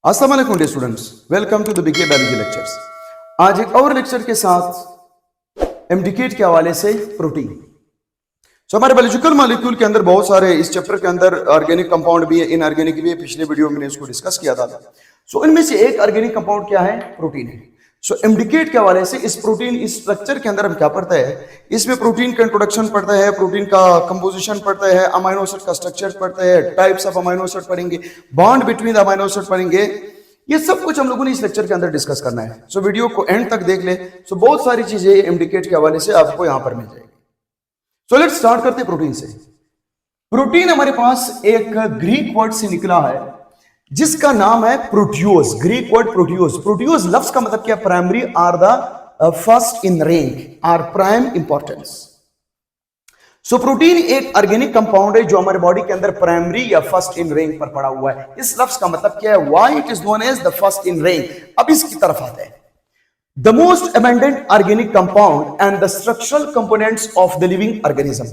अस्सलाम वालेकुम dear students, welcome to the BK biology lectures. आज एक और लेक्चर के साथ एमडीकेट के हवाले से प्रोटीन। हमारे बायोलॉजिकल मॉलिक्यूल के अंदर बहुत सारे, इस चैप्टर के अंदर ऑर्गेनिक कंपाउंड भी है, इनऑर्गेनिक भी है। पिछले वीडियो में मैंने इसको डिस्कस किया था। इनमें से एक ऑर्गेनिक कंपाउंड क्या है? प्रोटीन है। एमडीकेट के हवाले से इस प्रोटीन, इस स्ट्रक्चर के अंदर हम क्या पढ़ते हैं? इसमें प्रोटीन का इंट्रोडक्शन पढ़ता है, प्रोटीन का कंपोजिशन पढ़ता है, अमाइनो एसिड का स्ट्रक्चर पढ़ता है, टाइप्स ऑफ अमाइनो एसिड पढ़ेंगे, bond between the amino acid पढ़ेंगे। ये सब कुछ हम लोगों ने इस लेक्चर के अंदर डिस्कस करना है। वीडियो को एंड तक देख ले। बहुत सारी चीजें एमडीकेट के हवाले से आपको यहां पर मिल जाएगी। लेट्स स्टार्ट करते हैं प्रोटीन से। प्रोटीन हमारे पास एक ग्रीक वर्ड से निकला है जिसका नाम है प्रोटियोज। Greek word प्रोटियोज। प्रोटियोज लफ्ज का मतलब क्या? Primary are the first in rank, or prime importance. Protein एक ऑर्गेनिक कंपाउंड है जो हमारे बॉडी के अंदर प्राइमरी या फर्स्ट इन रैंक पर पड़ा हुआ है। इस लफ्ज का मतलब क्या है? Why it is known as the first in rank. अब इसकी तरफ आते हैं। The most abundant organic compound and the structural components of the living organism.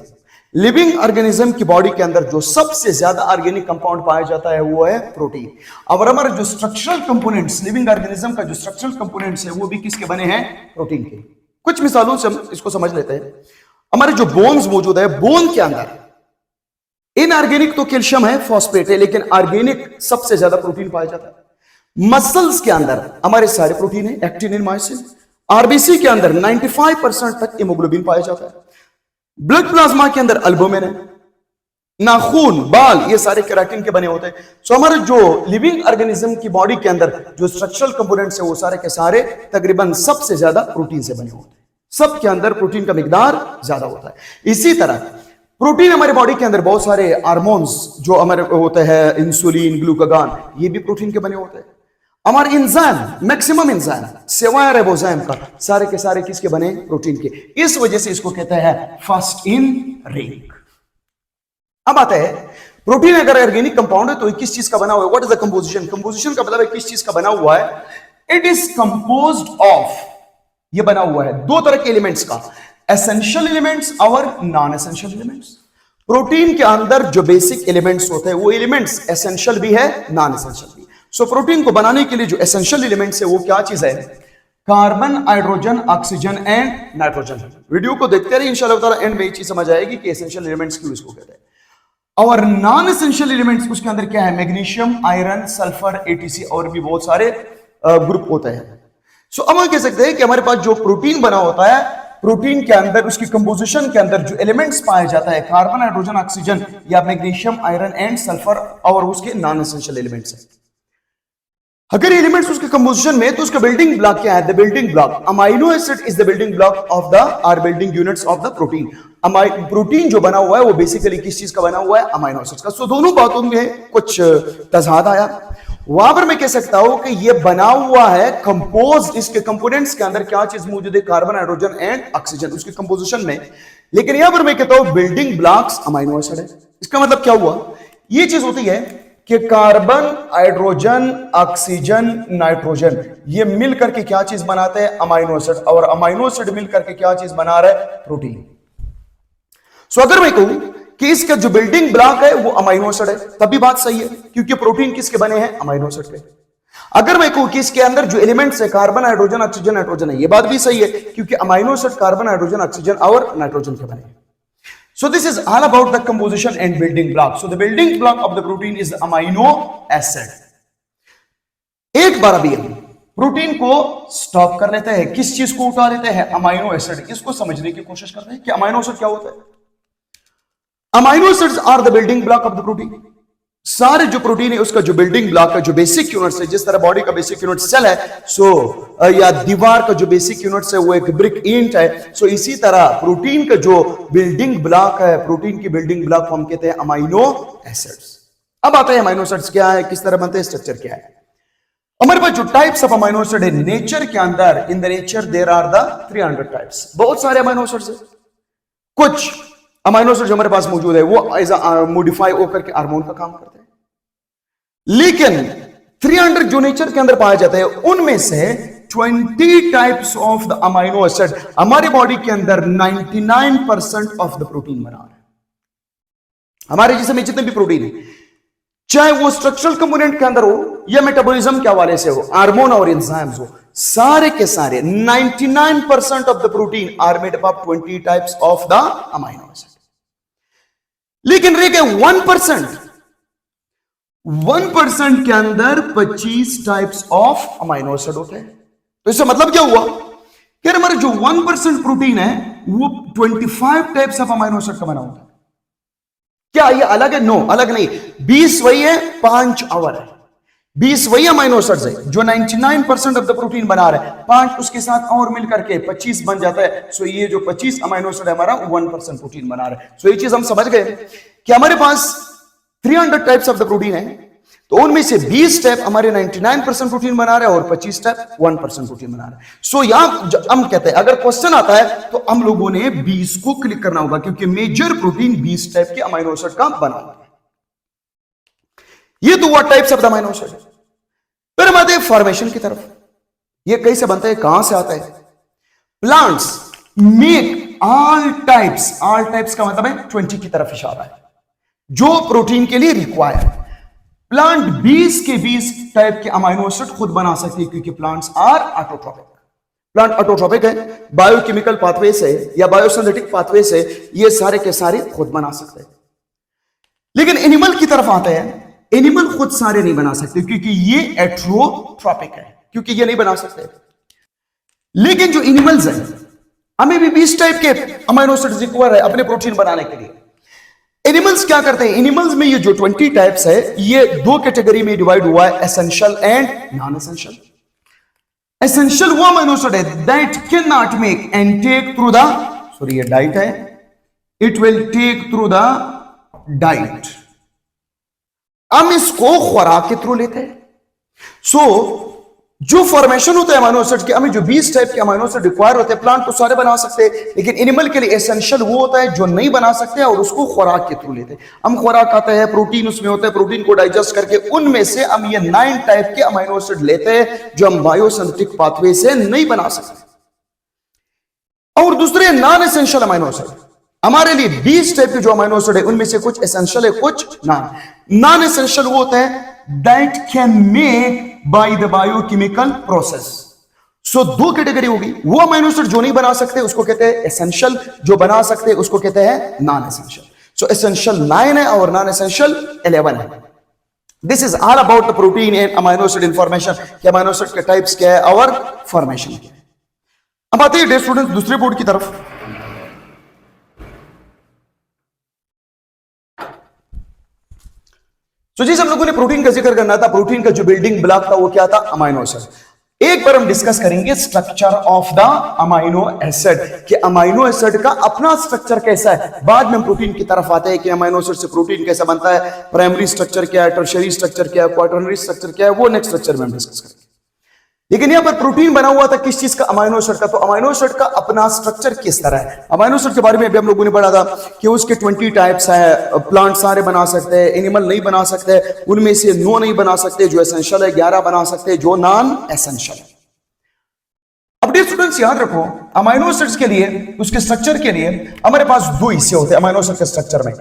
Living organism की बॉडी के अंदर जो सबसे ज्यादा ऑर्गेनिक कंपाउंड पाया जाता है वो है प्रोटीन। और हमारे जो स्ट्रक्चरल कंपोनेंट्स, लिविंग ऑर्गेनिज्म का जो स्ट्रक्चरल कंपोनेंट्स है वो भी किसके बने हैं? प्रोटीन के। कुछ मिसालों से हम इसको समझ लेते हैं। हमारे जो बोन्स मौजूद है, बोन के अंदर इनऑर्गेनिक तो कैल्शियम है, फॉस्फेट है, लेकिन ऑर्गेनिक सबसे ज्यादा प्रोटीन पाया जाता है। मसल्स के अंदर हमारे सारे प्रोटीन है, एक्टिन, मायोसिन। आरबीसी के अंदर 95% तक हीमोग्लोबिन पाया जाता है। ब्लड प्लाज्मा के अंदर अल्बुमिन है। नाखून, बाल, ये सारे केराटिन के बने होते हैं। हमारे जो लिविंग ऑर्गेनिज्म की बॉडी के अंदर जो स्ट्रक्चरल कंपोनेंट्स है वो सारे के सारे तकरीबन सबसे ज्यादा प्रोटीन से बने होते हैं। सबके अंदर प्रोटीन का मिकदार ज्यादा होता है। इसी तरह प्रोटीन हमारे बॉडी के अंदर बहुत सारे हार्मोन्स जो हमारे होते हैं, इंसुलिन, ग्लूकागॉन, ये भी प्रोटीन के बने होते हैं। हमारे एंजाइम, मैक्सिमम एंजाइम सिवाय रिबोसोम का, सारे के सारे किसके बने? प्रोटीन के। इस वजह से इसको कहते हैं फर्स्ट इन रैंक। अब आता है प्रोटीन अगर ऑर्गेनिक कंपाउंड है तो किस चीज का बना हुआ है? What is the composition? Composition का मतलब है किस चीज का बना हुआ है। इट इज कंपोज्ड ऑफ, ये बना हुआ है दो तरह के एलिमेंट्स का, एसेंशियल एलिमेंट्स और नॉन एसेंशियल एलिमेंट्स। प्रोटीन के अंदर जो बेसिक एलिमेंट्स होते हैं वो एलिमेंट्स एसेंशियल भी है, नॉन एसेंशियल भी। प्रोटीन को बनाने के लिए जो एसेंशियल एलिमेंट्स है वो क्या चीज है? Carbon, hydrogen, oxygen and nitrogen. Video को देखते रहिए, इंशाल्लाह ताला एंड में ये चीज समझ आएगी कि एसेंशियल एलिमेंट्स क्यों इसको कहते हैं। और नॉन एसेंशियल एलिमेंट्स उसके अंदर क्या है? मैग्नीशियम, आयरन, सल्फर, एटीसी और भी बहुत सारे ग्रुप होते हैं। अब हम कह सकते हैं कि हमारे पास जो प्रोटीन बना होता है, प्रोटीन के अंदर उसकी कंपोजिशन के अंदर जो एलिमेंट्स पाया जाता है, कार्बन, हाइड्रोजन, ऑक्सीजन या मैग्नीशियम, आयरन एंड सल्फर और उसके नॉन एसेंशियल एलिमेंट्स है। अगर एलिमेंट्स उसके कंपोजिशन में, तो उसका बिल्डिंग ब्लॉक क्या है? The building block amino acid is the building block of the or building units of the protein. Protein जो बना हुआ है वो बेसिकली किस चीज का बना हुआ है? अमाइनो एसिड का। दोनों बातों में कुछ तजाद आया। वहां पर मैं कह सकता हूं कि ये बना हुआ है कंपोज, इसके कंपोनेंट्स के अंदर क्या चीज मौजूद है? कार्बन, हाइड्रोजन एंड ऑक्सीजन उसके कंपोजिशन में। लेकिन यहां पर मैं कहता हूं बिल्डिंग ब्लॉक्स अमाइनो एसिड है। इसका मतलब क्या हुआ? ये चीज होती है कि कार्बन, हाइड्रोजन, ऑक्सीजन, नाइट्रोजन ये मिल करके क्या चीज बनाते हैं? Amino acid. और अमाइनो एसिड मिल करके क्या चीज बना रहा है? प्रोटीन। अगर मैं कहूं कि इसका जो बिल्डिंग ब्लॉक है वो अमाइनो एसिड है, तब भी बात सही है, क्योंकि प्रोटीन किसके बने हैं? अमाइनो एसिड के। अगर मैं कहूं कि इसके अंदर जो एलिमेंट्स है कार्बन, हाइड्रोजन, ऑक्सीजन, नाइट्रोजन है, ये बात भी सही है, क्योंकि amino acid carbon, hydrogen, oxygen और नाइट्रोजन के बने हैं। So this is all about the composition and building block. So the building block of the protein is the amino acid. एक बार अभी हम प्रोटीन को स्टॉप कर लेते हैं, किस चीज को उठा लेते हैं? Amino acid. इसको समझने की कोशिश करते हैं कि अमाइनो एसिड क्या होता है। Amino acids are the building block of the protein. सारे जो प्रोटीन है उसका जो बिल्डिंग ब्लॉक है, जो बेसिक यूनिट्स है, जिस तरह बॉडी का बेसिक यूनिट सेल है, या दीवार का जो बेसिक यूनिट्स है वो एक ब्रिक ईंट है, इसी तरह प्रोटीन का जो बिल्डिंग ब्लॉक है, प्रोटीन की बिल्डिंग ब्लॉक को हम कहते हैं अमाइनो एसिड्स। अब आता है अमाइनो एसिड्स क्या है, किस तरह बनते हैं, स्ट्रक्चर क्या है। हमारे पास जो टाइप्स ऑफ अमाइनो एसिड है नेचर के अंदर, in the nature there are the 300 types. बहुत सारे अमाइनो एसिड्स है। कुछ अमाइनो एसिड जो हमारे पास मौजूद है वो एज मॉडिफाई होकर के हार्मोन का काम करते हैं, लेकिन 300 जो नेचर के अंदर पाया जाता है उनमें से 20 types of the amino acid हमारी बॉडी के अंदर 99% ऑफ द प्रोटीन बना रहे हैं। हमारे जिस्म में जितने भी प्रोटीन है, चाहे वो स्ट्रक्चरल कंपोनेंट के अंदर हो या मेटाबॉलिज्म के हवाले से हो, हार्मोन और एंजाइम्स हो, सारे के सारे 99% of the protein are made up of 20 types of the amino acid. लेकिन रह गए 1% के अंदर 25 टाइप्स ऑफ अमाइनो एसिड होते हैं। तो इससे मतलब क्या हुआ कि हमारे जो 1% प्रोटीन है वो 25 टाइप्स ऑफ अमाइनो एसिड का बना होता है। क्या ये अलग है? नो, अलग नहीं। 20 वही है, 5 और है। 20 वही अमाइनो एसिड्स है जो 99% ऑफ द प्रोटीन बना रहा है, 5 उसके साथ और मिल करके 25 बन जाता है। सो ये जो 25 अमाइनो एसिड है हमारा 1% प्रोटीन बना रहा है। सो ये चीज हम समझ गए कि हमारे पास 300 टाइप्स ऑफ द प्रोटीन है, तो उनमें से 20 टाइप हमारे 99% प्रोटीन बना रहे हैं और 25 टाइप 1% प्रोटीन बना रहे हैं। सो यहां हम कहते हैं अगर क्वेश्चन आता है तो हम लोगों ने 20 को क्लिक करना होगा, क्योंकि मेजर प्रोटीन 20 टाइप के अमाइनो एसिड का बना होता है। ये तो हुआ types of the amino acid. फिर हम आते हैं फॉर्मेशन की तरफ। ये कैसे बनता है, कहां से आता है? प्लांट्स मेक ऑल टाइप्स का मतलब है 20 की तरफ इशारा है, जो प्रोटीन के लिए रिक्वायर्ड। प्लांट 20 के 20 टाइप के अमाइनो एसिड खुद बना सकते हैं, क्योंकि plants are autotrophic. Plant autotrophic है, बायोकेमिकल पाथवे से या बायोसिंथेटिक पाथवे से ये सारे के सारे खुद बना सकते हैं। लेकिन एनिमल की तरफ आते हैं, एनिमल खुद सारे नहीं बना सकते, क्योंकि ये एट्रोट्रोपिक है, क्योंकि ये नहीं बना सकते। लेकिन जो एनिमल्स हैं, हमें भी 20 टाइप के अमाइनो एसिड रिक्वायर है अपने प्रोटीन बनाने के लिए। एनिमल्स क्या करते हैं? एनिमल्स में ये जो 20 टाइप्स है, ये दो कैटेगरी में डिवाइड हुआ है, essential and non essential. Essential वो अमीनो एसिड है that can not make and take through the, sorry ये डाइट है, it will take through the diet. हम इसको खुराक के थ्रू लेते हैं। सो जो फॉर्मेशन होता है अमीनो एसिड के, हमें जो 20 टाइप के अमीनो एसिड रिक्वायर होते हैं, प्लांट तो सारे बना सकते हैं, लेकिन एनिमल के लिए एसेंशियल वो होता है जो नहीं बना सकते और उसको खुराक के थ्रू लेते हैं। हम खुराक खाता है, प्रोटीन उसमें होता है, प्रोटीन को डाइजेस्ट करके उनमें से हम ये 9 टाइप के अमीनो एसिड लेते हैं जो हम बायोसिंथेटिक पाथवे से नहीं बना सकते। और दूसरे नॉन एसेंशियल अमीनो एसिड, हमारे लिए 20 टाइप के जो अमीनो एसिड है उनमें से कुछ एसेंशियल है, कुछ नॉन एसेंशियल वो होता है that can make by the biochemical process. So दो कैटेगरी होगी, वो अमीनो एसिड जो नहीं बना सकते उसको कहते हैं एसेंशियल, जो बना सकते उसको कहते हैं नॉन एसेंशियल। सो एसेंशियल 9 है और नॉन एसेंशियल 11 है। This is all about the protein and amino acid information कि अमीनो एसिड के टाइप्स क्या है और फॉर्मेशन क्या है। अब आते हैं स्टूडेंट्स दूसरे बोर्ड की तरफ। तो जिस हम लोगों ने प्रोटीन का जिक्र करना था, प्रोटीन का जो बिल्डिंग ब्लॉक था वो क्या था? Amino acid. एक बार हम डिस्कस करेंगे structure of the amino acid कि अमीनो एसिड का अपना स्ट्रक्चर कैसा है। बाद में हम प्रोटीन की तरफ आते हैं कि अमीनो एसिड से प्रोटीन कैसा बनता है, प्राइमरी स्ट्रक्चर क्या है, टर्शियरी स्ट्रक्चर क्या है, क्वाटरनरी स्ट्रक्चर क्या है, वो नेक्स्ट स्ट्रक्चर में हम डिस्कस करेंगे। लेकिन यहां पर प्रोटीन बना हुआ था किस चीज का? अमीनो एसिड का। तो अमीनो एसिड का अपना स्ट्रक्चर किस तरह है? अमीनो एसिड के बारे में अभी हम लोगों ने पढ़ा था कि उसके 20 टाइप्स है, प्लांट सारे बना सकते हैं, एनिमल नहीं बना सकते, उनमें से 9 नहीं बना सकते, जो एसेंशियल है 11 बना सकते हैं, जो नॉन एसेंशियल है। अब स्टूडेंट्स याद रखो, अमीनो एसिड्स के लिए, उसके स्ट्रक्चर के लिए हमारे पास 2 हिस्से होते हैं अमीनो एसिड के स्ट्रक्चर में।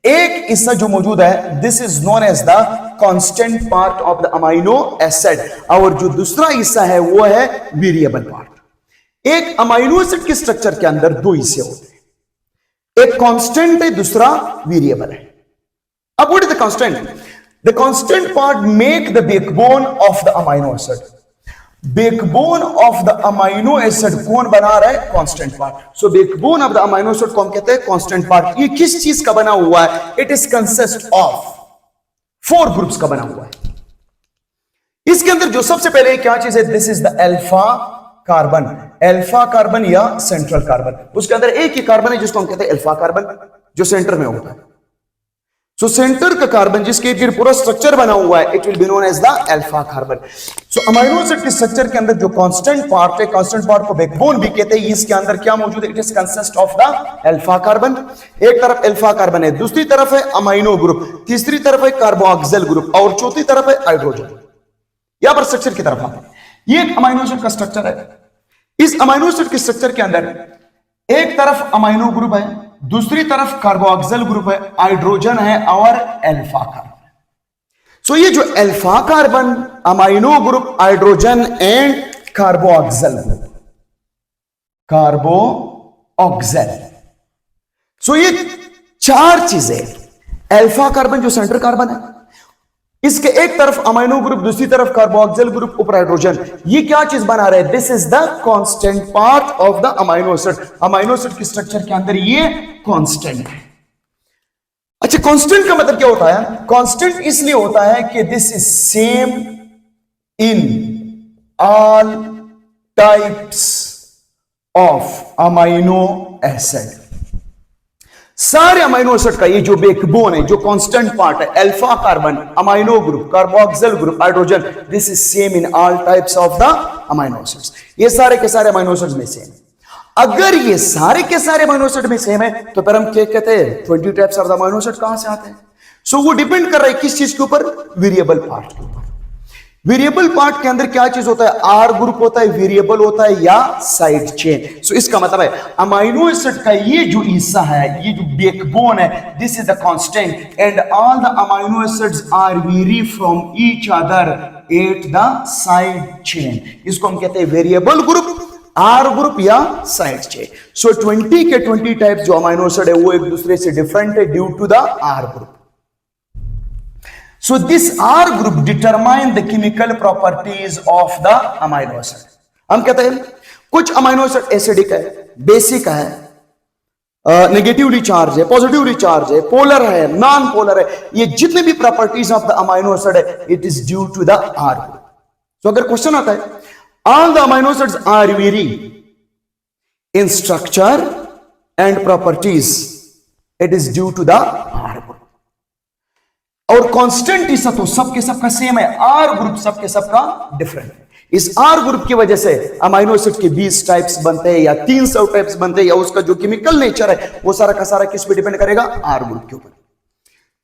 एक हिस्सा जो मौजूद है, this is known as the constant part of the amino acid, और जो दूसरा हिस्सा है वो है वेरिएबल पार्ट। एक अमीनो एसिड के स्ट्रक्चर के अंदर 2 हिस्से होते हैं, एक कांस्टेंट है, दूसरा वेरिएबल है। अब what is the constant? The constant part make the backbone of the amino acid. Backbone of the amino acid कौन बना रहा है? Constant part. So backbone of the amino acid कौन कहते हैं? Constant part. ये किस चीज का बना हुआ है? It is consist of 4 groups का बना हुआ है। इसके अंदर जो सबसे पहले क्या चीज है? This is the alpha carbon. Alpha carbon या सेंट्रल कार्बन, उसके अंदर एक ही कार्बन है जिसको हम कहते हैं अल्फा कार्बन, जो सेंटर में होता है। सो सेंटर का कार्बन जिसके इर्द पूरा स्ट्रक्चर बना हुआ है, it will be known as the alpha carbon. So amino acid के स्ट्रक्चर के अंदर जो कांस्टेंट पार्ट है, कांस्टेंट पार्ट को बैकबोन भी कहते हैं, इसके अंदर क्या मौजूद है? It is consist of the alpha carbon. एक तरफ अल्फा कार्बन है, दूसरी तरफ है अमीनो ग्रुप, तीसरी तरफ है कार्बोक्सिल ग्रुप, और चौथी तरफ है हाइड्रोजन। यहां पर स्ट्रक्चर की तरफ आते हैं। ये एक अमीनो एसिड का स्ट्रक्चर है। इस अमीनो एसिड के स्ट्रक्चर के अंदर एक तरफ अमीनो ग्रुप है, दूसरी तरफ कार्बोक्सिल ग्रुप है, हाइड्रोजन है और अल्फा कार्बन। सो ये जो alpha carbon, amino group, hydrogen and carboxyl group, carboxyl, so ये चार चीजें, अल्फा कार्बन जो सेंटर कार्बन है, इसके एक तरफ अमाइनो ग्रुप, दूसरी तरफ कार्बोक्सिल ग्रुप, ऊपर हाइड्रोजन, ये क्या चीज बना रहे हैं? This is the constant part of the amino acid. Amino acid के स्ट्रक्चर के अंदर ये कांस्टेंट है। अच्छा, कांस्टेंट का मतलब क्या होता है? कांस्टेंट इसलिए होता है कि this is same in all types of amino acid. सारे अमाइनो एसिड का ये जो बैकबोन है, जो कांस्टेंट पार्ट है, alpha carbon, amino group, carboxyl group, hydrogen, this is same in all types of the amino acids. ये सारे के सारे अमाइनो एसिड्स में सेम है। अगर ये सारे के सारे अमाइनो एसिड में सेम है तो फिर हम क्या कहते हैं? 20 types of the amino acid कहां से आते हैं? सो वो डिपेंड कर रहा है किस चीज के ऊपर? वेरिएबल पार्ट के ऊपर। वेरिएबल पार्ट के अंदर क्या चीज होता है? आर ग्रुप होता है, वेरिएबल होता है, या साइड चेन। सो इसका मतलब है अमाइनो एसिड का ये जो हिस्सा है, ये जो बैकबोन है, this is the constant and all the amino acids are vary from each other at the side chain. इसको हम कहते हैं वेरिएबल ग्रुप, आर ग्रुप या साइड चेन। सो 20 के 20 टाइप्स जो अमाइनो एसिड है वो एक दूसरे से डिफरेंट है due to the R group. So this R group determine the chemical properties of the amino acid. हम कहते हैं कुछ अमाइनो एसिड एसिडिक है, बेसिक है, नेगेटिवली चार्ज है, पॉजिटिवली चार्ज है, पोलर है, नॉन पोलर है। ये जितने भी properties of the amino acid है, it is due to the R group. So अगर क्वेश्चन आता है, all the amino acids are vary in structure and properties, it is due to the R group. और constant हिस्सा तो सबके सबका same है, आर ग्रुप सबके सबका डिफरेंट है। इस आर ग्रुप की वजह से अमाइनो एसिड के 20 टाइप्स बनते हैं या 300 टाइप्स बनते हैं, या उसका जो केमिकल नेचर है वो सारा का सारा किस पे डिपेंड करेगा? आर ग्रुप के ऊपर।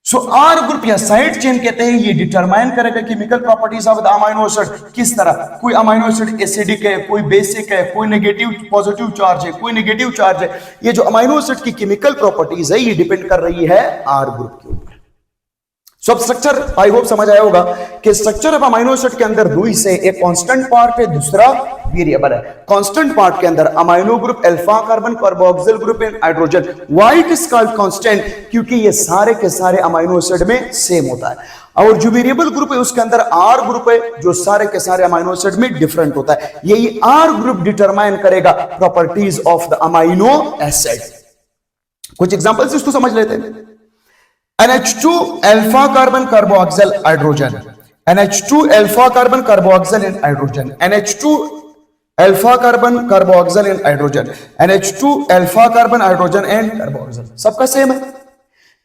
सो आर ग्रुप या साइड चेन कहते हैं, ये डिटरमाइन करेगा chemical properties of the amino acid. किस तरह? कोई अमाइनो एसिड एसिडिक है, कोई बेसिक है, कोई नेगेटिव पॉजिटिव चार्ज है, कोई नेगेटिव चार्ज है। ये जो अमाइनो एसिड की केमिकल प्रॉपर्टीज है ये डिपेंड कर रही है आर ग्रुप के ऊपर। सब स्ट्रक्चर आई होप समझ आया होगा कि स्ट्रक्चर ऑफ अमाइनो एसिड के अंदर दो हिस्से, एक कांस्टेंट पार्ट है, दूसरा वेरिएबल है। कांस्टेंट पार्ट के अंदर amino group, alpha carbon, carboxyl group and hydrogen. Why it is called constant? क्योंकि ये सारे के सारे अमाइनो एसिड में सेम होता है। और जो वेरिएबल ग्रुप है उसके अंदर आर ग्रुप है, जो सारे के सारे अमाइनो एसिड में डिफरेंट होता है। यही आर ग्रुप डिटरमाइन करेगा properties of the amino acid. कुछ एग्जांपल्स इसको समझ लेते हैं। NH2 alpha carbon carboxyl hydrogen, NH2 alpha carbon carboxyl and hydrogen, NH2 alpha carbon carboxyl and hydrogen, NH2 alpha carbon hydrogen and carboxyl. सबका same है,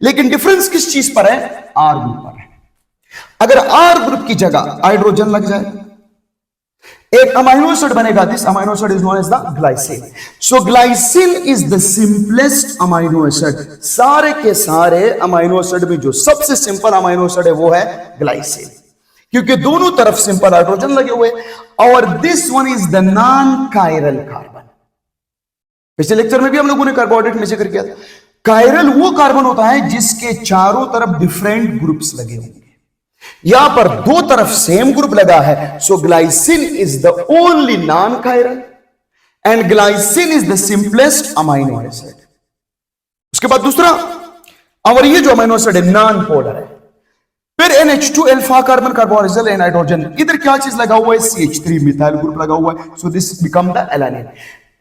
लेकिन difference किस चीज पर है? आर ग्रुप पर है। अगर आर ग्रुप की जगह हाइड्रोजन लग जाए, एक अमाइनो एसिड बनेगा, this amino acid is known as the glycine. So glycine is the simplest amino acid. सारे के सारे अमाइनो एसिड में जो सबसे सिंपल अमाइनो एसिड है वो है ग्लाइसिन, क्योंकि दोनों तरफ सिंपल हाइड्रोजन लगे हुए। और this one is the non chiral carbon. पिछले लेक्चर में भी हम लोगों ने कार्बोहाइड्रेट में जिक्र किया था। कायरल वो कार्बन होता है जिसके चारों तरफ डिफरेंट ग्रुप्स लगे होंगे। यहां पर दो तरफ सेम ग्रुप लगा है। So glycine is the only non chiral and glycine is the simplest amino acid. उसके बाद दूसरा, और ये जो अमाइनो एसिड है नॉन पोलर है। फिर NH2 alpha carbon carboxyl and hydrogen, इधर क्या चीज लगा हुआ है? CH3 मिथाइल ग्रुप लगा हुआ है। So this become the alanine.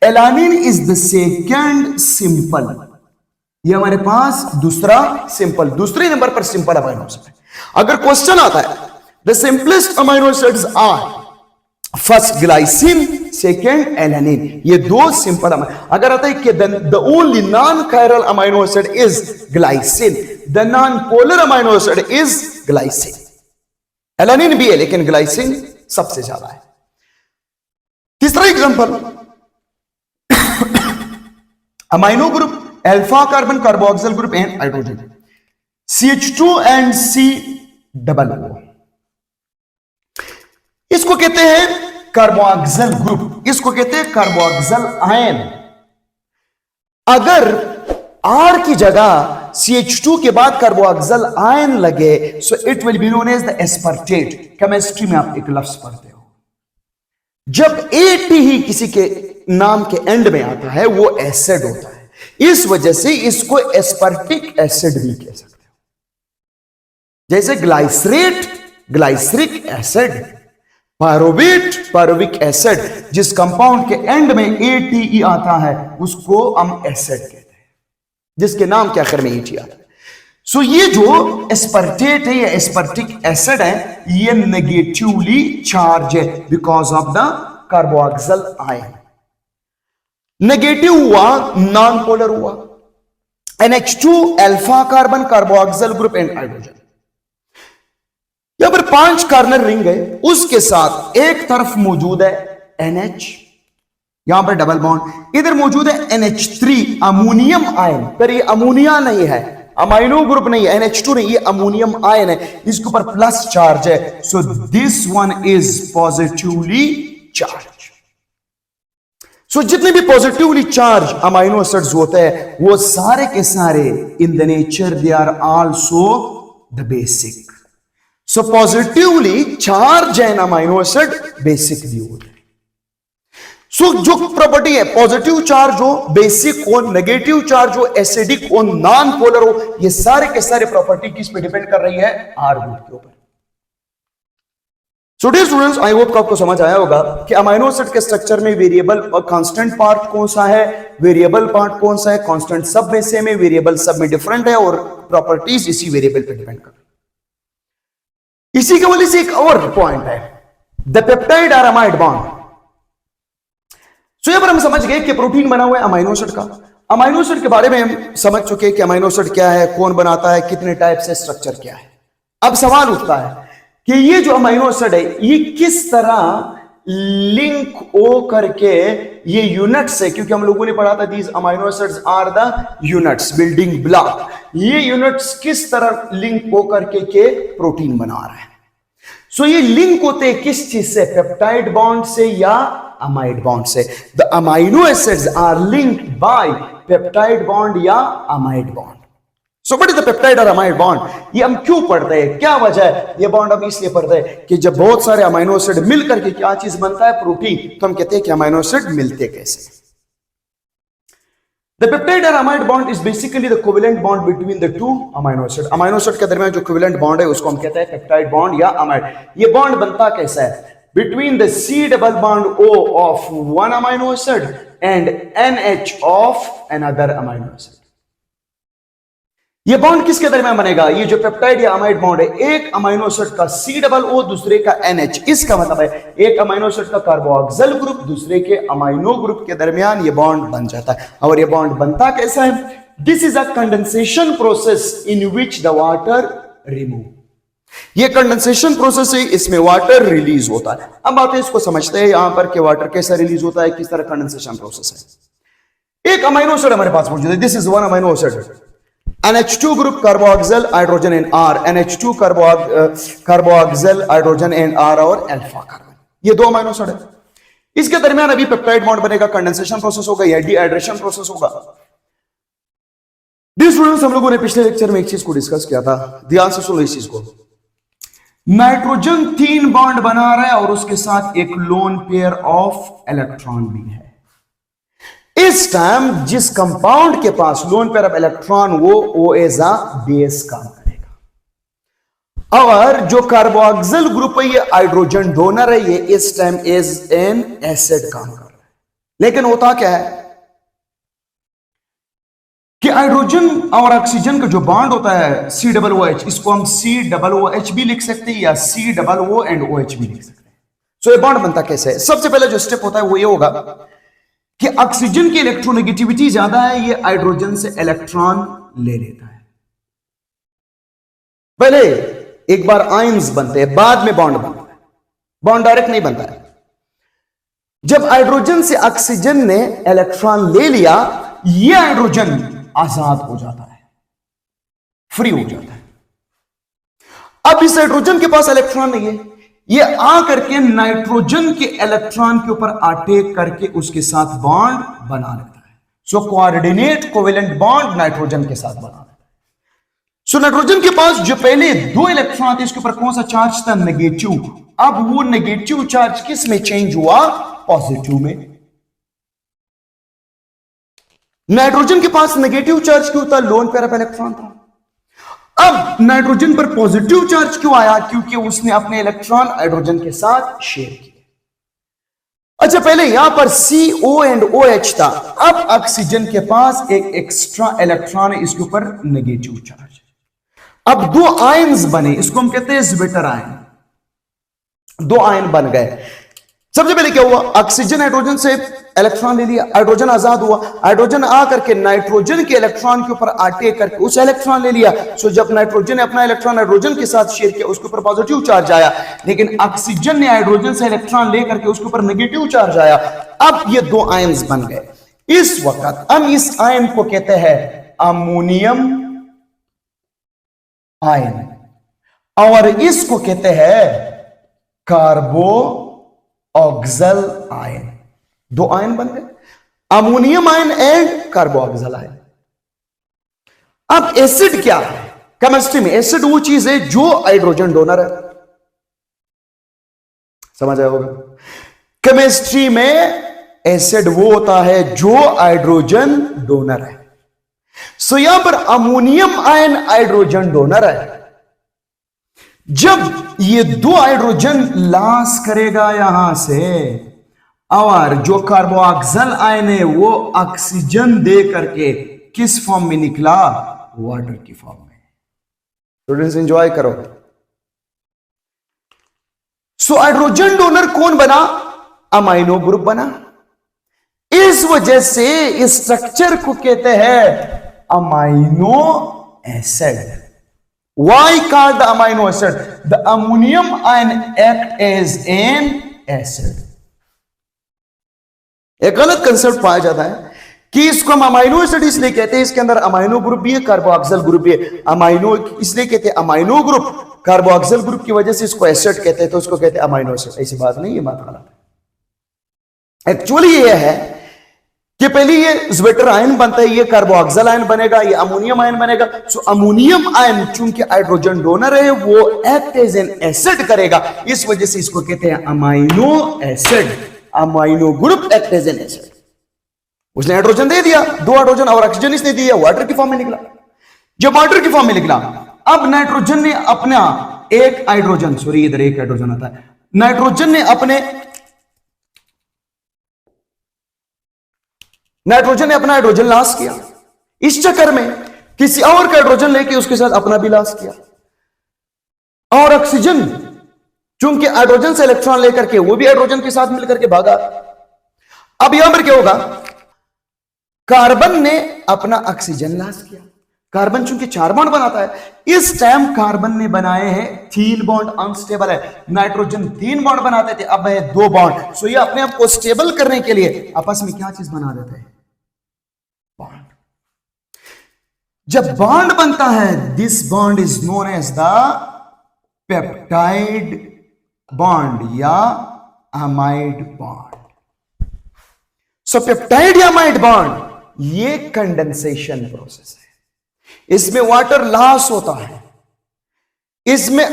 Alanine is the second simple, ये हमारे पास दूसरा सिंपल, दूसरे नंबर पर सिंपल अमाइनो एसिड है। अगर क्वेश्चन आता है the simplest amino acids are, first glycine, second alanine, ये दो सिंपल अमाइनो। अगर आता है कि the only non chiral amino acid is glycine, the non polar amino acid is glycine. Alanine भी है लेकिन ग्लाइसिन सबसे ज्यादा है। तीसरा example, amino group alpha carbon carboxyl group and hydrogen, CH2 and COO। इसको कहते हैं कार्बोक्सिल ग्रुप, इसको कहते हैं कार्बोक्सिल आयन। अगर R की जगह CH2 के बाद कार्बोक्सिल आयन लगे, so it will be known as the aspartate. Chemistry में आप एक लफ्ज पढ़ते हो, जब एट ही किसी के नाम के एंड में आता है वो एसिड होता है, इस वजह से इसको एस्पर्टिक एसिड भी कह सकते हो। जैसे glycerate glyceric acid, pyruvate pyruvic acid, जिस कंपाउंड के एंड में ATE आता है उसको हम एसिड कहते हैं, जिसके नाम के आखिर में AT आता है। सो ये जो एस्पर्टेट है, ये एस्पर्टिक एसिड है, ये नेगेटिवली चार्ज है because of the carboxyl ion. Negative हुआ, नॉन पोलर हुआ, NH2 alpha carbon carboxyl group and hydrogen. यहां पर 5 कार्बन रिंग है, उसके साथ एक तरफ मौजूद है NH, यहां पर डबल बॉन्ड, इधर मौजूद है NH3 अमोनियम आयन, पर ये अमोनिया नहीं है, अमाइनो ग्रुप नहीं है, NH2 नहीं, ये अमोनियम आयन है, इसके ऊपर प्लस चार्ज है। So this one is positively charge. So जितने भी पॉजिटिवली चार्ज अमाइनो एसिड्स होते हैं वो सारे के सारे in the nature they are also the basic. So positively charge an amino acid basic भी होते हैं। सो जो प्रॉपर्टी है, पॉजिटिव चार्ज हो, बेसिक हो, नेगेटिव चार्ज हो, एसिडिक हो, नॉन पोलर हो, ये सारे के सारे प्रॉपर्टी किस पे डिपेंड कर रही है? आर ग्रुप के ऊपर। So dear students, I hope आपको समझ आया होगा कि अमाइनो एसिड के स्ट्रक्चर में वेरिएबल और कांस्टेंट पार्ट कौन सा है, वेरिएबल पार्ट कौन सा है, कांस्टेंट सब में सेम है, वेरिएबल सब में डिफरेंट है, और प्रॉपर्टीज इसी वेरिएबल पे डिपेंड कर। इसी के वजह से एक और पॉइंट है, द पेप्टाइड और अमाइड बॉन्ड। सो यहां पर हम समझ गए कि प्रोटीन बना हुआ है अमाइनो एसिड का। अमाइनो एसिड के बारे में हम समझ चुके हैं कि अमाइनो एसिड क्या है, कौन बनाता है, कितने टाइप से, स्ट्रक्चर क्या है। अब सवाल उठता है कि ये जो अमाइनो एसिड है ये किस तरह लिंक हो करके ये यूनिट्स है, क्योंकि हम लोगों ने पढ़ा था these amino acids are the units, building block. ये यूनिट्स किस तरह लिंक हो करके के प्रोटीन बना रहा है। सो ये लिंक होते किस चीज से? पेप्टाइड बॉन्ड से या अमाइड बॉन्ड से। The amino acids are linked by peptide bond या amide bond. So what is the peptide और अमाइड बॉन्ड? ये हम क्यों पढ़ते हैं, क्या वजह है? ये बॉन्ड हम इसलिए पढ़ते हैं कि जब बहुत सारे अमाइनो एसिड मिल करके क्या चीज बनता है? प्रोटीन। तो हम कहते हैं कि अमाइनो एसिड मिलते कैसे। The peptide or amide bond is basically the covalent bond between the two amino acid. Amino acid के दरमियान जो covalent bond है उसको हम कहते हैं पेप्टाइड बॉन्ड या अमाइड। ये बॉन्ड बनता कैसा है? Between the C double bond O of one amino acid and NH of another amino acid. ये बॉन्ड किसके दरमियान बनेगा? ये जो पेप्टाइड या अमाइड बॉन्ड है, एक अमाइनो एसिड का C डबल O, दूसरे का NH। इसका मतलब है एक अमाइनो एसिड का कार्बोक्सिल ग्रुप दूसरे के अमाइनो ग्रुप के दरमियान ये बॉन्ड बन जाता है। और ये बॉन्ड बनता कैसा है? This is a condensation process in which the water remove. ये कंडेंसेशन प्रोसेस है, इसमें वाटर रिलीज होता है। अब बातें इसको समझते हैं यहां पर कि वाटर कैसा रिलीज होता है, किस तरह कंडेंसेशन प्रोसेस है। एक अमाइनो एसिड हमारे पास मौजूद है, this is one amino acid, NH2 group carboxyl hydrogen and R, NH2 carboxyl hydrogen and R और अल्फा कार्बन, ये दो अमाइनो एसिड है। इसके दरमियान अभी पेप्टाइड बॉन्ड बनेगा, कंडेंसेशन प्रोसेस होगा या डिहाइड्रेशन प्रोसेस होगा। डियर स्टूडेंट्स, हम लोगों ने पिछले लेक्चर में एक चीज को डिस्कस किया था, ध्यान से सुनो इस चीज को। नाइट्रोजन 3 बॉन्ड बना रहा है और उसके साथ एक लोन पेयर ऑफ इलेक्ट्रॉन भी है। इस टाइम जिस कंपाउंड के पास लोन पेयर ऑफ इलेक्ट्रॉन वो एज अ बेस काम करेगा, और जो कार्बोक्सिल ग्रुप है ये हाइड्रोजन डोनर है, ये इस टाइम एज एन एसिड काम कर रहा है। लेकिन होता क्या है कि हाइड्रोजन और ऑक्सीजन का जो बॉन्ड होता है COOH, इसको हम COOH भी लिख सकते हैं या COO एंड OH भी लिख सकते हैं। सो ये बॉन्ड बनता कैसे है? सबसे पहले जो स्टेप होता है वो ये होगा कि ऑक्सीजन की इलेक्ट्रोनेगेटिविटी ज्यादा है, ये हाइड्रोजन से इलेक्ट्रॉन ले लेता है। पहले एक बार आयंस बनते हैं, बाद में बॉन्ड बनता है, बॉन्ड डायरेक्ट नहीं बनता है। जब हाइड्रोजन से ऑक्सीजन ने इलेक्ट्रॉन ले लिया, ये हाइड्रोजन आजाद हो जाता है, फ्री हो जाता है। अब इस हाइड्रोजन के पास इलेक्ट्रॉन नहीं है, ये आकर के नाइट्रोजन के इलेक्ट्रॉन के ऊपर अटैक करके उसके साथ बॉन्ड बना लेता है। सो कोऑर्डिनेट कोवेलेंट बॉन्ड नाइट्रोजन के साथ बना लेता है। सो नाइट्रोजन के पास जो पहले 2 इलेक्ट्रॉन थे, इसके ऊपर कौन सा चार्ज था? नेगेटिव। अब वो नेगेटिव चार्ज किस में चेंज हुआ? पॉजिटिव में। नाइट्रोजन के पास नेगेटिव चार्ज क्यों था? लोन पेयर ऑफ इलेक्ट्रॉन था। अब नाइट्रोजन पर पॉजिटिव चार्ज क्यों आया? क्योंकि उसने अपने इलेक्ट्रॉन हाइड्रोजन के साथ शेयर किए। अच्छा, पहले यहां पर CO एंड OH था, अब ऑक्सीजन के पास एक एक्स्ट्रा इलेक्ट्रॉन है, इसके ऊपर नेगेटिव चार्ज। अब 2 आयंस बने, इसको हम कहते हैं ज्विटर आयन। 2 आयन बन गए। सबसे पहले क्या हुआ? ऑक्सीजन हाइड्रोजन से इलेक्ट्रॉन ले लिया, हाइड्रोजन आजाद हुआ। हाइड्रोजन आकर के नाइट्रोजन के इलेक्ट्रॉन के ऊपर अटैक करके उस इलेक्ट्रॉन ले लिया। सो जब नाइट्रोजन ने अपना इलेक्ट्रॉन हाइड्रोजन के साथ शेयर किया, उसके ऊपर पॉजिटिव चार्ज आया, लेकिन ऑक्सीजन ने हाइड्रोजन से इलेक्ट्रॉन लेकर के उसके ऊपर नेगेटिव चार्ज आया। अब ये 2 आयंस बन गए। इस वक्त हम इस आयन को कहते हैं अमोनियम आयन, और इसको कहते हैं कार्बो ऑक्सल आयन। 2 आयन बन गए, ammonium ion and carboxyl ion. अब एसिड क्या है? केमिस्ट्री में एसिड वो चीज है जो हाइड्रोजन डोनर है। समझ आया होगा? केमिस्ट्री में एसिड वो होता है जो हाइड्रोजन डोनर है। सो यहां पर अमोनियम आयन हाइड्रोजन डोनर है। जब ये 2 हाइड्रोजन लॉस करेगा यहां से, और जो कार्बोक्सिल आयन है वो ऑक्सीजन दे करके किस फॉर्म में निकला? वाटर की फॉर्म में। स्टूडेंट्स एंजॉय करो। सो हाइड्रोजन डोनर कौन बना? अमाइनो ग्रुप बना। इस वजह से इस स्ट्रक्चर को कहते हैं amino acid. Why called the amino acid? The ammonium ion act as an acid. एक गलत कंसेप्ट पाया जाता है कि इसको हम अमाइनो एसिड इसलिए कहते हैं, इसके अंदर अमाइनो ग्रुप भी है, कार्बोक्सिल ग्रुप भी है। अमाइनो इसलिए कहते हैं अमाइनो ग्रुप, कार्बोक्सिल ग्रुप की वजह से इसको एसिड कहते हैं, तो इसको कहते हैं अमाइनो एसिड। ऐसी बात नहीं, ये बात गलत है। एक्चुअली ये है कि पहले ये ज्विटर आयन बनता है, ये कार्बोक्सिल आयन बनेगा, ये अमोनियम आयन बनेगा। सो अमोनियम आयन चूंकि हाइड्रोजन डोनर है, वो एक्ट एज एन एसिड करेगा, इस वजह से इसको कहते हैं amino acid. Amino group act as an acid. उसने हाइड्रोजन दे दिया, 2 हाइड्रोजन और ऑक्सीजन इसने दिया, वाटर की फॉर्म में निकला। जब वाटर की फॉर्म में निकला, अब नाइट्रोजन ने अपना एक हाइड्रोजन, सॉरी इधर एक हाइड्रोजन आता है, नाइट्रोजन ने अपना हाइड्रोजन लॉस किया। इस चक्कर में किसी और का हाइड्रोजन लेके उसके साथ अपना भी लॉस किया। और ऑक्सीजन चूंकि हाइड्रोजन से इलेक्ट्रॉन लेकर के वो भी हाइड्रोजन के साथ मिलकर के भागा। अब यहां पर क्या होगा? कार्बन ने अपना ऑक्सीजन लॉस किया। कार्बन चूंकि 4 बॉन्ड बनाता है, इस टाइम कार्बन ने बनाए हैं 3 बॉन्ड, अनस्टेबल है। नाइट्रोजन 3 बॉन्ड बनाते थे, अब है 2 बॉन्ड। सो ये अपने आप को स्टेबल करने के लिए आपस में क्या चीज बना देते हैं? बॉन्ड। जब बॉन्ड बनता है, this bond is known as the peptide bond या अमाइड बॉन्ड। सो पेप्टाइड या अमाइड बॉन्ड ये कंडेंसेशन प्रोसेस है। इसमें वाटर लॉस होता है, इसमें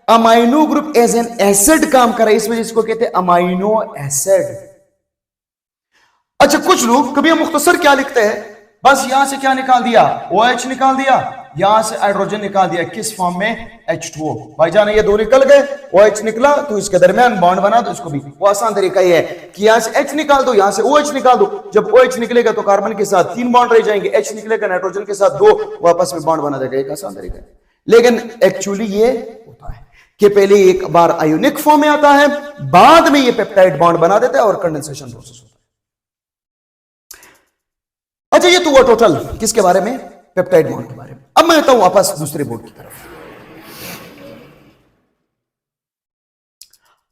amino group as an acid काम कर रहा है, इसमें जिसको कहते हैं अमाइनो एसिड। अच्छा, कुछ लोग कभी हम मुख्तसर क्या लिखते हैं, बस यहां से क्या निकाल दिया? OH निकाल दिया, यहां से हाइड्रोजन निकाल दिया, किस फॉर्म में? H2O। भाईजान ये 2 निकल गए, OH निकला तो इसके दरमियान बॉन्ड बना दो, इसको भी। वो आसान तरीका ये है कि यहां से H निकाल दो, यहां से OH निकाल दो। जब OH निकलेगा तो कार्बन के साथ 3 बॉन्ड रह जाएंगे, H निकलेगा नाइट्रोजन के साथ 2, वापस में बॉन्ड बना देगा। एक आसान तरीका है, लेकिन एक्चुअली ये होता है कि पहले एक बार आयोनिक फॉर्म में आता है, बाद में ये पेप्टाइड बॉन्ड बना देता है और कंडेंसेशन प्रोसेस होता है। अच्छा, ये तो हुआ टोटल किसके बारे में? पेप्टाइड बॉन्ड के बारे में। अब मैं आता हूं वापस दूसरे बोर्ड की तरफ।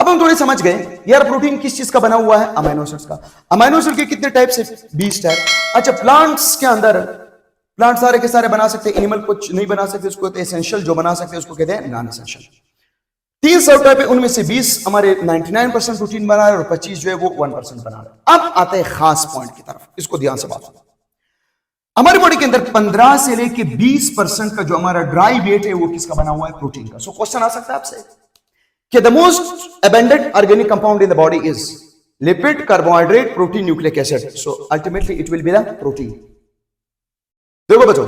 अब हम थोड़े समझ गए यार प्रोटीन किस चीज का बना हुआ है? अमाइनो एसिड्स का। अमाइनो एसिड के कितने टाइप्स है? 20 टाइप। अच्छा, प्लांट्स के अंदर प्लांट सारे के सारे बना सकते हैं, एनिमल कुछ नहीं बना सकते, उसको कहते हैं एसेंशियल। जो बना सकते हैं उसको कहते हैं नॉन एसेंशियल। 3 सब टाइप है, उनमें से 20 हमारे 99% प्रोटीन बना रहे और 25 जो है वो 1% बना रहे। अब आते हैं खास पॉइंट की तरफ, इसको ध्यान से बात। हमारी बॉडी के अंदर 15 से लेके 20% का जो हमारा ड्राई वेट है वो किसका बना हुआ है? प्रोटीन का। सो क्वेश्चन आ सकता है आपसे कि the most abundant organic compound in the body is lipid, carbohydrate, protein, nucleic acid. So ultimately it will be the protein. देखो बच्चों,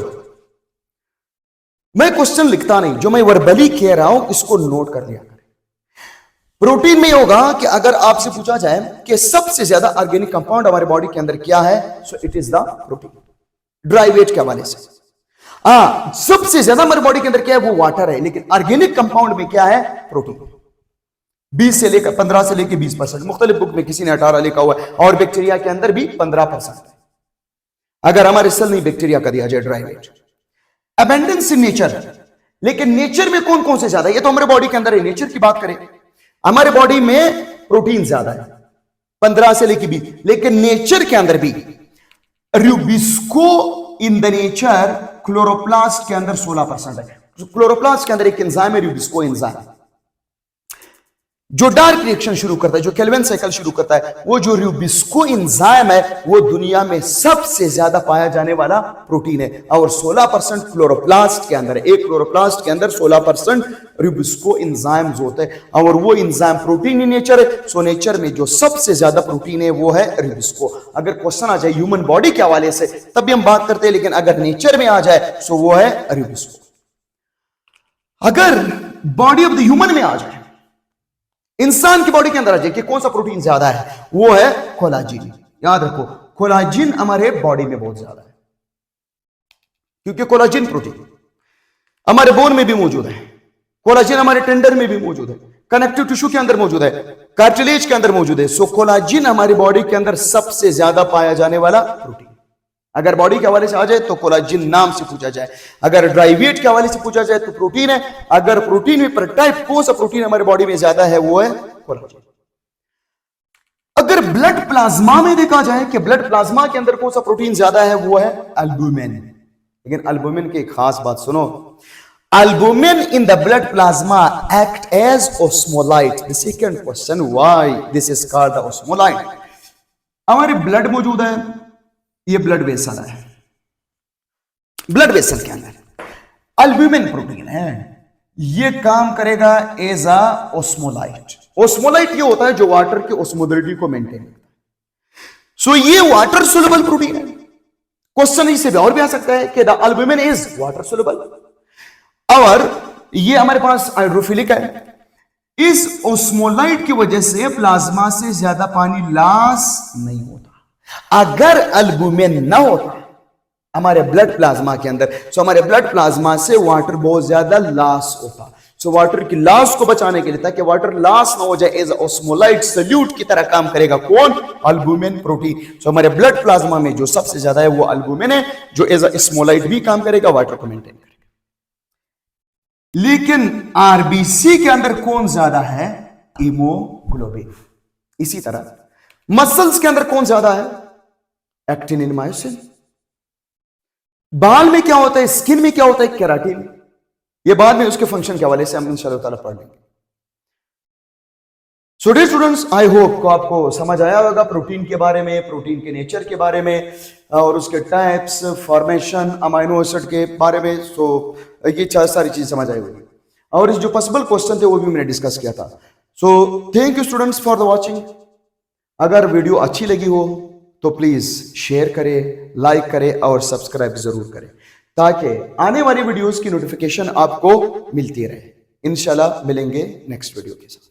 मैं क्वेश्चन लिखता नहीं, जो मैं वर्बली कह रहा हूं इसको नोट कर लिया करें। प्रोटीन में होगा कि अगर आपसे पूछा जाए कि सबसे ज्यादा ऑर्गेनिक कंपाउंड हमारे बॉडी के अंदर क्या है, so it is the protein. Dry weight के हवाले से सबसे ज्यादा हमारे बॉडी के अंदर क्या है? वो वाटर है, लेकिन ऑर्गेनिक कंपाउंड में क्या है? प्रोटीन। 20 से लेकर 15 से लेकर 20%। मुख्तलिफ बुक में किसी ने 18 लिखा हुआ है, और बैक्टीरिया के अंदर भी 15% है। अगर हमारे सेल नहीं बैक्टीरिया का दिया जाए dry weight. Abundance in nature, लेकिन नेचर में कौन कौन से ज्यादा है? ये तो हमारे बॉडी के अंदर है। नेचर की बात करें, हमारे बॉडी में प्रोटीन ज्यादा है 15 से लेकर 20, लेकिन नेचर के अंदर भी Rubisco in the nature chloroplast के अंदर 16% है। क्लोरोप्लास्ट के अंदर एक एंजाइम है रुबिस्को एंजाइम, जो डार्क रिएक्शन शुरू करता है, जो केल्विन साइकिल शुरू करता है। वो जो रुबिस्को एंजाइम है वो दुनिया में सबसे ज्यादा पाया जाने वाला प्रोटीन है, और 16% क्लोरोप्लास्ट के अंदर है। एक क्लोरोप्लास्ट के अंदर 16% रुबिस्को एंजाइम्स होते हैं, और वो एंजाइम प्रोटीन इन नेचर है। सो नेचर में जो सबसे ज्यादा प्रोटीन है वो है रुबिस्को। अगर क्वेश्चन आ जाए ह्यूमन बॉडी के हवाले से तब भी हम बात करते हैं, लेकिन अगर नेचर में आ जाए सो वो है रुबिस्को। अगर बॉडी ऑफ द ह्यूमन में आ जाए, इंसान की बॉडी के अंदर आ जाए कि कौन सा प्रोटीन ज्यादा है, वो है कोलाजिन। याद रखो, कोलाजिन हमारे बॉडी में बहुत ज्यादा है, क्योंकि कोलाजिन प्रोटीन हमारे बोन में भी मौजूद है, कोलाजिन हमारे टेंडन में भी मौजूद है, कनेक्टिव टिश्यू के अंदर मौजूद है, कार्टिलेज के अंदर मौजूद है। सो कोलाजिन हमारी बॉडी के अंदर सबसे ज्यादा पाया जाने वाला प्रोटीन। अगर बॉडी के हवाले से आ जाए तो कोलाजिन नाम से पूछा जाए, अगर ड्राई वेट के हवाले से पूछा जाए तो प्रोटीन है, अगर प्रोटीन में पर टाइप कौन सा प्रोटीन हमारे बॉडी में ज्यादा है वो है कोलाजिन। अगर ब्लड प्लाज्मा में देखा जाए कि ब्लड प्लाज्मा के अंदर कौन सा प्रोटीन ज्यादा है वो है एल्बुमिन। लेकिन एल्बुमिन की एक खास बात सुनो, albumin in the blood plasma act as osmolyte. The second question, why this is called the osmolyte. हमारे ब्लड मौजूद है, ये ब्लड वेसल है, ब्लड वेसल के अंदर एल्बुमिन प्रोटीन है, ये काम करेगा एज अ ऑस्मोलाइट। ऑस्मोलाइट ये होता है जो वाटर की ऑस्मोलरिटी को मेंटेन करता है। सो ये वाटर सोल्युबल प्रोटीन है। क्वेश्चन इससे भी और भी आ सकता है कि the albumin is water soluble, और ये हमारे पास हाइड्रोफिलिक है। इस ऑस्मोलाइट की वजह से प्लाज्मा से ज्यादा पानी लॉस नहीं होता। अगर एल्बुमिन ना होता हमारे ब्लड प्लाज्मा के अंदर, सो हमारे ब्लड प्लाज्मा से वाटर बहुत ज्यादा लॉस होता। सो वाटर की लॉस को बचाने के लिए, ताकि वाटर लॉस ना हो जाए, एज ऑस्मोलाइट सल्यूट की तरह काम करेगा कौन? Albumin protein. सो हमारे ब्लड प्लाज्मा में जो सबसे ज्यादा है वो एल्बुमिन है, जो एज ऑस्मोलाइट भी काम करेगा, वाटर को मेंटेन करेगा। लेकिन आरबीसी के अंदर कौन ज्यादा है? हीमोग्लोबिन। इसी तरह मसल्स के अंदर कौन ज्यादा है? एक्टिन इन मायोसिन। बाल में क्या होता है, स्किन में क्या होता है? केराटिन। ये बाद में उसके फंक्शन के हवाले से हम इंशाअल्लाह ताला पढ़ लेंगे। So dear students, I hope को आपको समझ आया होगा प्रोटीन के बारे में, प्रोटीन के नेचर के बारे में, और उसके टाइप्स, फॉर्मेशन, अमाइनो एसिड के बारे में। सो ये सारी चीज समझ आई होगी, और इस जो पॉसिबल क्वेश्चन थे वो भी मैंने डिस्कस किया था। So thank you students for the watching. अगर वीडियो अच्छी लगी हो तो प्लीज शेयर करें, लाइक करें और सब्सक्राइब जरूर करें, ताकि आने वाली वीडियोस की नोटिफिकेशन आपको मिलती रहे। इंशाल्लाह मिलेंगे नेक्स्ट वीडियो के साथ।